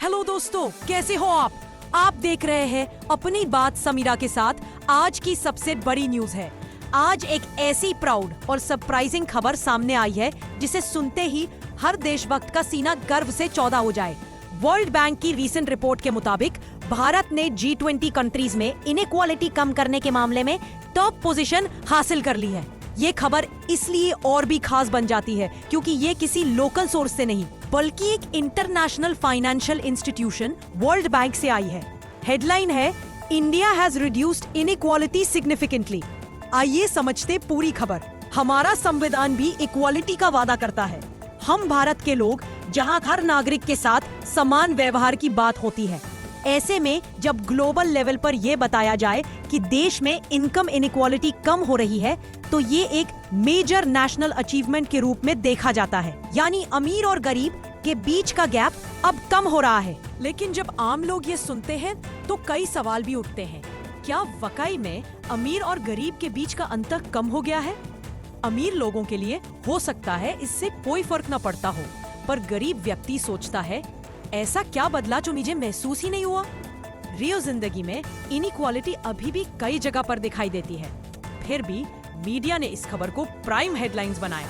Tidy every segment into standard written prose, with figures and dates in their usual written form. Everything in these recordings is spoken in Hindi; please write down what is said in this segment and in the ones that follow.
हेलो दोस्तों, कैसे हो आप देख रहे हैं अपनी बात समीरा के साथ। आज की सबसे बड़ी न्यूज है। आज एक ऐसी प्राउड और सरप्राइजिंग खबर सामने आई है जिसे सुनते ही हर देशभक्त का सीना गर्व से चौड़ा हो जाए। वर्ल्ड बैंक की रीसेंट रिपोर्ट के मुताबिक भारत ने G20 कंट्रीज में इनइक्वालिटी कम करने के मामले में टॉप पोजीशन हासिल कर ली है। ये खबर इसलिए और भी खास बन जाती है क्योंकि ये किसी लोकल सोर्स से नहीं बल्कि एक international financial institution world bank से आई है। हेडलाइन है, India has reduced inequality significantly. आइए समझते पूरी खबर। हमारा संविधान भी इक्वालिटी का वादा करता है। हम भारत के लोग जहां हर नागरिक के साथ समान व्यवहार की बात होती है। ऐसे में जब ग्लोबल लेवल पर यह बताया जाए कि देश में इनकम इनइक्वालिटी कम हो रही है तो ये एक मेजर नेशनल अचीवमेंट के रूप में देखा जाता है। यानी अमीर और गरीब के बीच का गैप अब कम हो रहा है। लेकिन जब आम लोग ये सुनते हैं तो कई सवाल भी उठते हैं। क्या वाकई में अमीर और गरीब के बीच का अंतर कम हो गया है? अमीर लोगों के लिए हो सकता है इससे कोई फर्क न पड़ता हो, पर गरीब व्यक्ति सोचता है ऐसा क्या बदला जो मुझे महसूस ही नहीं हुआ। रियल जिंदगी में इनइक्वालिटी अभी भी कई जगह पर दिखाई देती है। फिर भी मीडिया ने इस खबर को प्राइम हेडलाइंस बनाया।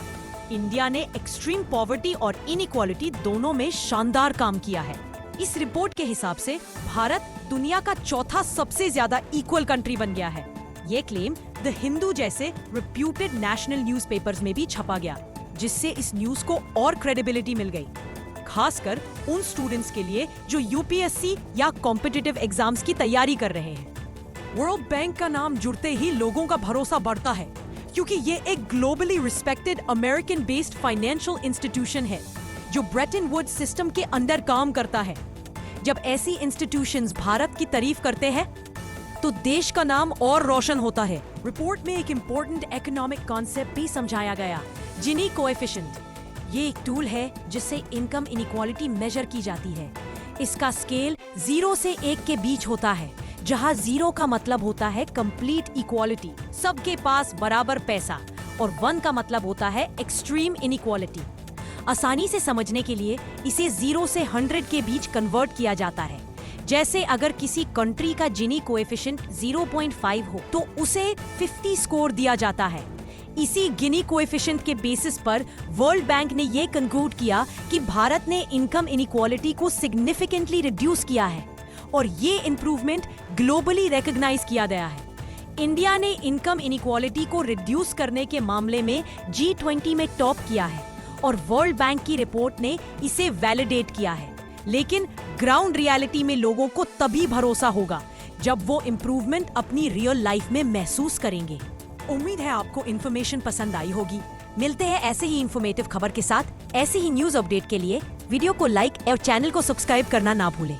इंडिया ने एक्सट्रीम पॉवर्टी और इनइक्वालिटी दोनों में शानदार काम किया है। इस रिपोर्ट के हिसाब से भारत दुनिया का चौथा सबसे ज्यादा इक्वल कंट्री बन गया है। ये क्लेम द हिंदू जैसे रिप्यूटेड नेशनल न्यूज़पेपर्स में भी छपा गया, जिससे इस न्यूज को और क्रेडिबिलिटी मिल गई, खासकर उन स्टूडेंट्स के लिए जो यूपीएससी या कॉम्पिटिटिव एग्जाम्स की तैयारी कर रहे हैं। वर्ल्ड बैंक का नाम जुड़ते ही लोगों का भरोसा बढ़ता है क्योंकि ये एक globally respected American based financial institution है जो ब्रेटन वुड्स सिस्टम के अंडर काम करता है। जब ऐसी इंस्टीट्यूशंस भारत की तारीफ करते हैं तो देश का नाम और रोशन होता है। रिपोर्ट में एक इम्पोर्टेंट इकोनॉमिक कॉन्सेप्ट भी समझाया गया, जिनी कोएफिशिएंट। ये एक टूल है जिससे इनकम इनइक्वालिटी मेजर की जाती है। इसका स्केल 0 से 1 के बीच होता है, जहां 0 का मतलब होता है कंप्लीट इक्वालिटी, सबके पास बराबर पैसा, और 1 का मतलब होता है एक्सट्रीम इनइक्वालिटी। आसानी से समझने के लिए इसे 0 से 100 के बीच कन्वर्ट किया जाता है। जैसे अगर किसी कंट्री का जिनी कोएफिशिएंट 0.5 हो तो उसे 50 स्कोर दिया जाता है। इसी गिनी कोएफिशिएंट के बेसिस पर वर्ल्ड बैंक ने ये कंक्लूड किया कि भारत ने इनकम इनइक्वालिटी को सिग्निफिकेंटली रिड्यूस किया है और ये इंप्रूवमेंट ग्लोबली रिकॉग्नाइज किया गया है। इंडिया ने इनकम इनइक्वालिटी को रिड्यूस करने के मामले में G20 में टॉप किया है और वर्ल्ड बैंक की रिपोर्ट ने इसे वैलिडेट किया है। लेकिन ग्राउंड रियलिटी में लोगों को तभी भरोसा होगा जब वो इंप्रूवमेंट अपनी रियल लाइफ में महसूस करेंगे। उम्मीद है आपको इन्फॉर्मेशन पसंद आई होगी। मिलते हैं ऐसे ही इन्फॉर्मेटिव खबर के साथ। ऐसे ही न्यूज अपडेट के लिए वीडियो को लाइक और चैनल को सब्सक्राइब करना ना भूलें।